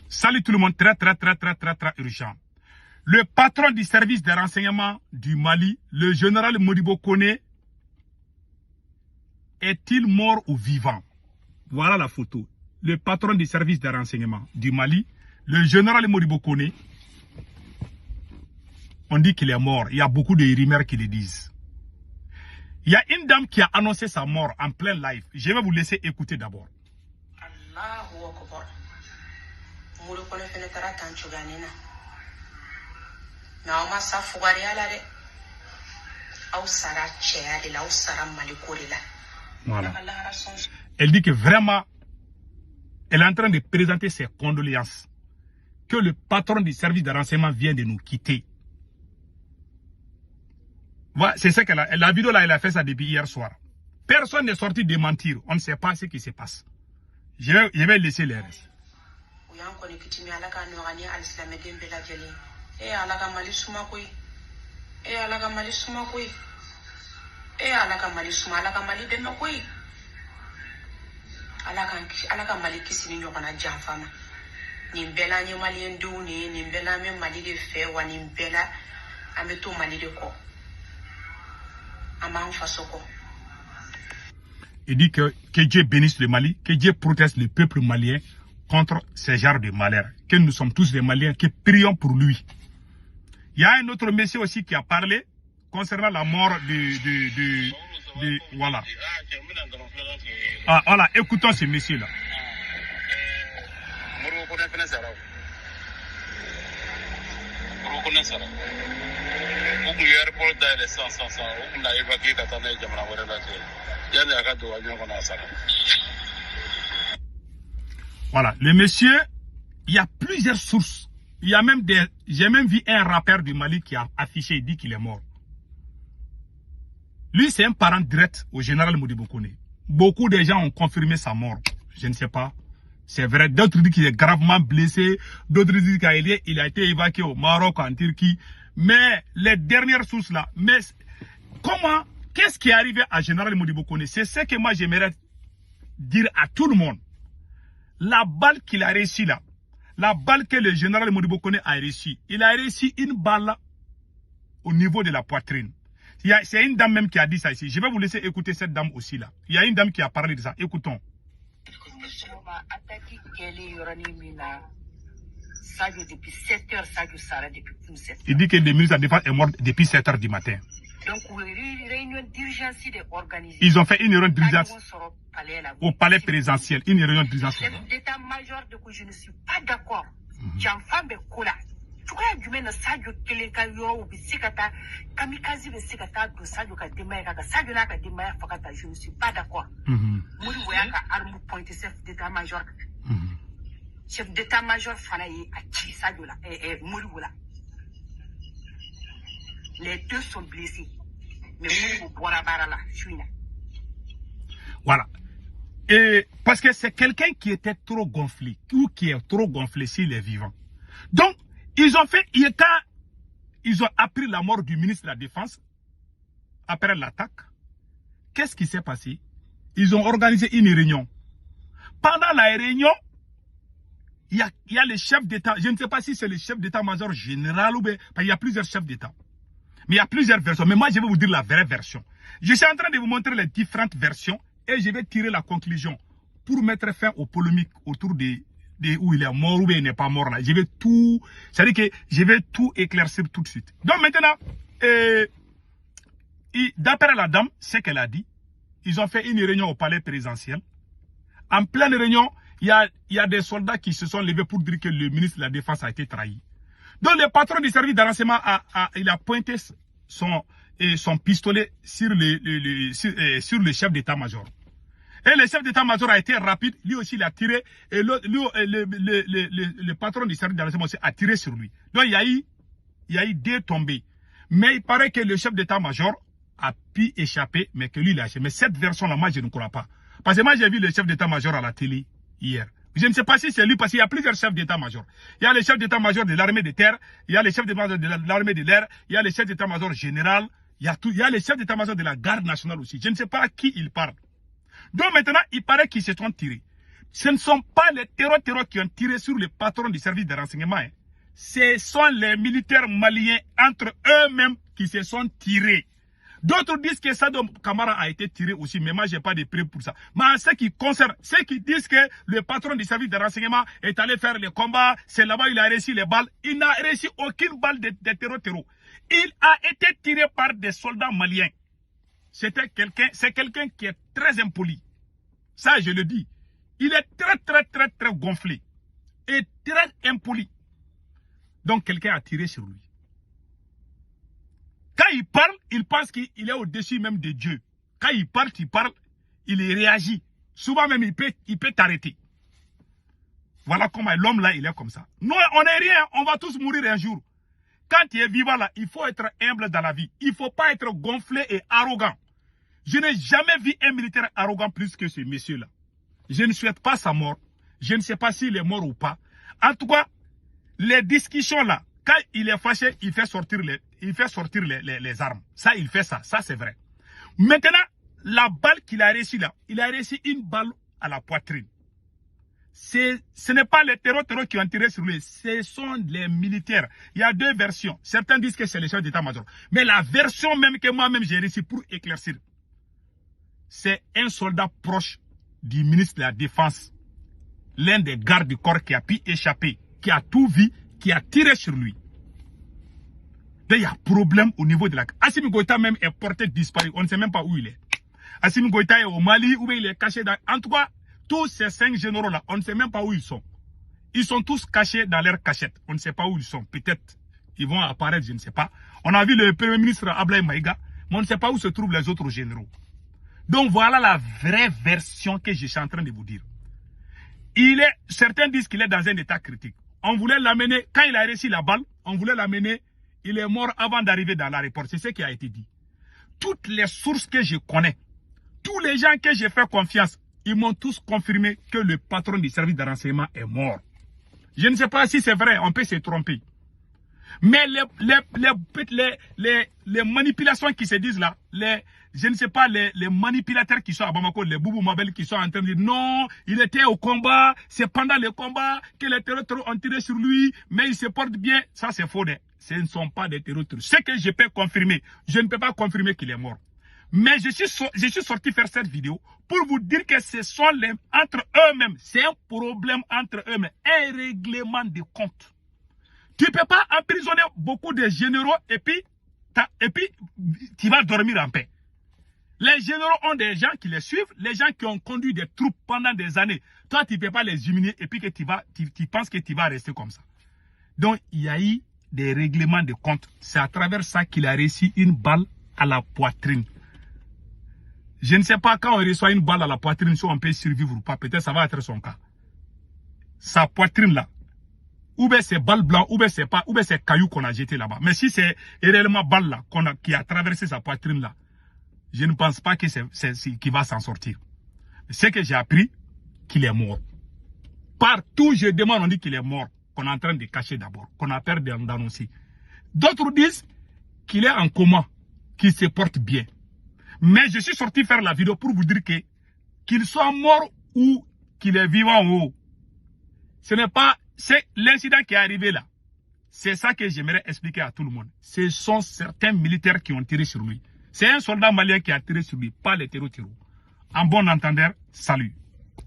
Salut tout le monde, très urgent. Le patron du service des renseignements du Mali, le général Modibo Koné, est-il mort ou vivant? Voilà la photo. Le patron du service des renseignements du Mali, le général Modibo Koné, on dit qu'il est mort. Il y a beaucoup de rumeurs qui le disent. Il y a une dame qui a annoncé sa mort en plein live. Je vais vous laisser écouter d'abord. Voilà. Elle dit que vraiment, elle est en train de présenter ses condoléances. Que le patron du service de renseignement vient de nous quitter. Voilà, c'est ça qu'elle a. La vidéo là, elle a fait ça depuis hier soir. Personne n'est sorti de mentir. On ne sait pas ce qui se passe. Je vais laisser les restes. Il dit que Dieu bénisse le Mali, que Dieu protège le peuple malien contre ces genres de malheur. Que nous sommes tous des Maliens, que prions pour lui. Il y a un autre monsieur aussi qui a parlé concernant la mort de voilà. Ah, voilà, écoutons ce monsieur-là. Voilà, le monsieur, il y a plusieurs sources. Il y a même j'ai même vu un rappeur du Mali qui a affiché, il dit qu'il est mort. Lui, c'est un parent direct au général Modibo Koné. Beaucoup de gens ont confirmé sa mort. Je ne sais pas. C'est vrai. D'autres disent qu'il est gravement blessé. D'autres disent qu'il a été évacué au Maroc, en Turquie. Mais les dernières sources là, mais comment, qu'est-ce qui est arrivé à général Modibo Koné? C'est ce que moi j'aimerais dire à tout le monde. La balle qu'il a reçue là, la balle que le général Modibo Koné a reçue, il a reçu une balle au niveau de la poitrine. C'est une dame même qui a dit ça ici. Je vais vous laisser écouter cette dame aussi là. Il y a une dame qui a parlé de ça. Écoutons. Il dit que le ministre de la Défense est mort depuis 7 h du matin. Donc, réunion d'urgence organisée. Ils ont fait une réunion d'urgence au palais présidentiel. Une réunion d'urgence. L'état-major de que je ne suis pas d'accord. J'en fais mes colas. Tu vois, du même Sadio Kelekayo ou Bissikata, Kamikazi Bissikata, do Sadio Kademaya, Sadio Nakademaya Fakata, je ne suis pas d'accord. Mouriwaka, Armou Pointe, chef d'état-major. Chef d'état-major Fanaye, Achi Sadio là, et Mouriwala. Les deux sont blessés. Mais voilà. Et parce que c'est quelqu'un qui était trop gonflé, ou qui est trop gonflé s'il est vivant. Donc, ils ont appris la mort du ministre de la Défense après l'attaque. Qu'est-ce qui s'est passé? Ils ont organisé une réunion. Pendant la réunion, il y a le chef d'État. Je ne sais pas si c'est le chef d'État-major général ou bien, parce qu'il y a plusieurs chefs d'État. Mais il y a plusieurs versions. Mais moi, je vais vous dire la vraie version. Je suis en train de vous montrer les différentes versions et je vais tirer la conclusion pour mettre fin aux polémiques autour de où il est mort ou bien il n'est pas mort là. Je vais tout, c'est-à-dire que je vais tout éclaircir tout de suite. Donc maintenant, d'après la dame, ce qu'elle a dit, ils ont fait une réunion au palais présidentiel. En pleine réunion, il y a des soldats qui se sont levés pour dire que le ministre de la Défense a été trahi. Donc le patron du service de renseignement il a pointé son pistolet sur le chef d'état-major. Et le chef d'état-major a été rapide, lui aussi il a tiré, et le patron du service de renseignement aussi a tiré sur lui. Donc il y a eu 2 tombées. Mais il paraît que le chef d'état-major a pu échapper, mais que lui il a lâché. Mais cette version-là, moi je ne crois pas. Parce que moi j'ai vu le chef d'état-major à la télé hier. Je ne sais pas si c'est lui, parce qu'il y a plusieurs chefs d'état-major. Il y a le chef d'état-major de l'armée de terre, il y a le chef d'état-major de l'armée de l'air, il y a le chef d'état-major général, il y a le chef d'état-major de la garde nationale aussi. Je ne sais pas à qui il parle. Donc maintenant, il paraît qu'ils se sont tirés. Ce ne sont pas les terroristes qui ont tiré sur les patrons du service de renseignement. Hein. Ce sont les militaires maliens entre eux-mêmes qui se sont tirés. D'autres disent que Sadom Kamara a été tiré aussi, mais moi je n'ai pas de preuves pour ça. Mais en ce qui concerne, ceux qui disent que le patron du service de renseignement est allé faire les combats, c'est là-bas il a réussi les balles, il n'a réussi aucune balle de terreau. Il a été tiré par des soldats maliens. C'est quelqu'un qui est très impoli. Ça je le dis. Il est très gonflé et très impoli. Donc quelqu'un a tiré sur lui. Quand il parle, il pense qu'il est au-dessus même de Dieu. Quand il parle, il réagit. Souvent même, il peut t'arrêter. Voilà comment l'homme là, il est comme ça. Nous, on n'est rien, on va tous mourir un jour. Quand tu es vivant là, il faut être humble dans la vie. Il ne faut pas être gonflé et arrogant. Je n'ai jamais vu un militaire arrogant plus que ce monsieur-là. Je ne souhaite pas sa mort. Je ne sais pas s'il est mort ou pas. En tout cas, les discussions là, quand il est fâché, il fait sortir les armes. Ça, il fait ça. Ça, c'est vrai. Maintenant, la balle qu'il a reçue là, il a reçu une balle à la poitrine. Ce n'est pas les terroristes qui ont tiré sur lui, ce sont les militaires. Il y a deux versions. Certains disent que c'est les chefs d'état-major. Mais la version même que moi-même j'ai réussi pour éclaircir, c'est un soldat proche du ministre de la Défense. L'un des gardes du corps qui a pu échapper, qui a tout vu, qui a tiré sur lui. Il y a problème au niveau de la... Assimi Goïta même est porté disparu. On ne sait même pas où il est. Assimi Goïta est au Mali, où il est caché dans... En tout cas, tous ces 5 généraux-là, on ne sait même pas où ils sont. Ils sont tous cachés dans leur cachette. On ne sait pas où ils sont. Peut-être ils vont apparaître, je ne sais pas. On a vu le premier ministre Ablaye Maïga, mais on ne sait pas où se trouvent les autres généraux. Donc voilà la vraie version que je suis en train de vous dire. Certains disent qu'il est dans un état critique. On voulait l'amener, quand il a réussi la balle, on voulait l'amener, il est mort avant d'arriver dans l'aéroport. C'est ce qui a été dit. Toutes les sources que je connais, tous les gens que j'ai fait confiance, ils m'ont tous confirmé que le patron du service de renseignement est mort. Je ne sais pas si c'est vrai, on peut se tromper. Mais les manipulations qui se disent là, je ne sais pas, les manipulateurs qui sont à Bamako, les Boubou Mabel qui sont en train de dire non, il était au combat, c'est pendant le combat que les terroristes ont tiré sur lui, mais il se porte bien. Ça c'est faux. Ce ne sont pas des terroristes. Ce que je peux confirmer, je ne peux pas confirmer qu'il est mort. Mais je suis sorti faire cette vidéo pour vous dire que ce sont entre eux-mêmes, c'est un problème entre eux-mêmes, un règlement de compte. Tu ne peux pas emprisonner beaucoup de généraux et puis tu vas dormir en paix. Les généraux ont des gens qui les suivent, les gens qui ont conduit des troupes pendant des années. Toi, tu ne peux pas les humilier et puis que tu penses que tu vas rester comme ça. Donc, il y a eu des règlements de compte. C'est à travers ça qu'il a reçu une balle à la poitrine. Je ne sais pas quand on reçoit une balle à la poitrine si on peut survivre ou pas. Peut-être ça va être son cas. Sa poitrine là. Ou bien c'est balle blanc, ou bien c'est caillou qu'on a jeté là-bas. Mais si c'est réellement balle là qui a traversé sa poitrine là, je ne pense pas que qu'il va s'en sortir. C'est que j'ai appris qu'il est mort. Partout je demande, on dit qu'il est mort. Qu'on est en train de cacher d'abord. Qu'on a peur d'annoncer. D'autres disent qu'il est en coma, qu'il se porte bien. Mais je suis sorti faire la vidéo pour vous dire que qu'il soit mort ou qu'il est vivant en haut. Ce n'est pas... C'est l'incident qui est arrivé là. C'est ça que j'aimerais expliquer à tout le monde. Ce sont certains militaires qui ont tiré sur lui. C'est un soldat malien qui a tiré sur lui, pas les terroristes. En bon entendeur, salut.